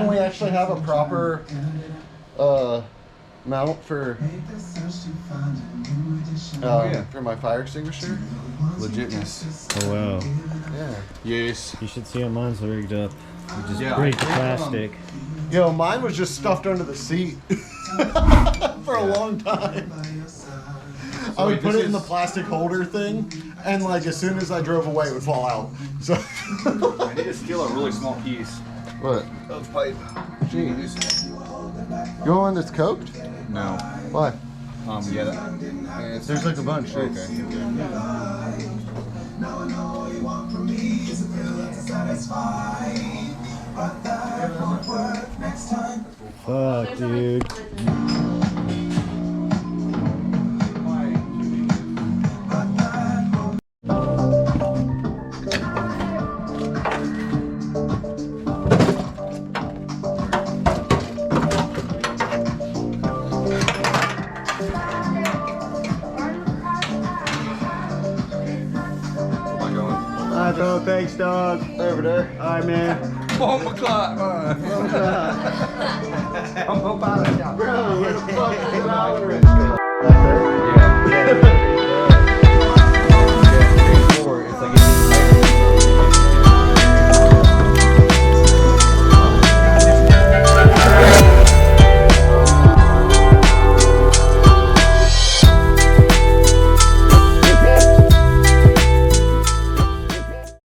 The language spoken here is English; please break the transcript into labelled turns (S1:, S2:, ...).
S1: we actually have a proper mount for for my fire extinguisher.
S2: Legitness.
S3: Oh wow.
S1: Yeah.
S2: Yes.
S3: You should see how mine's rigged up. You just
S2: Yeah,
S3: break the
S2: I think,
S3: plastic.
S1: Yo, mine was just stuffed under the seat for a long time. I would put it in the plastic holder thing, and like as soon as I drove away, it would fall out. So
S2: I need to steal a really small piece
S1: what?
S2: of pipe.
S1: Jeez. You want one that's coked?
S2: No.
S1: Why?
S2: Yeah.
S1: There's like a bunch.
S2: Okay.
S3: Fuck, dude. Oh, thanks, dog.
S1: Over there.
S3: All right, man.
S2: Oh my god, man.
S3: I'm about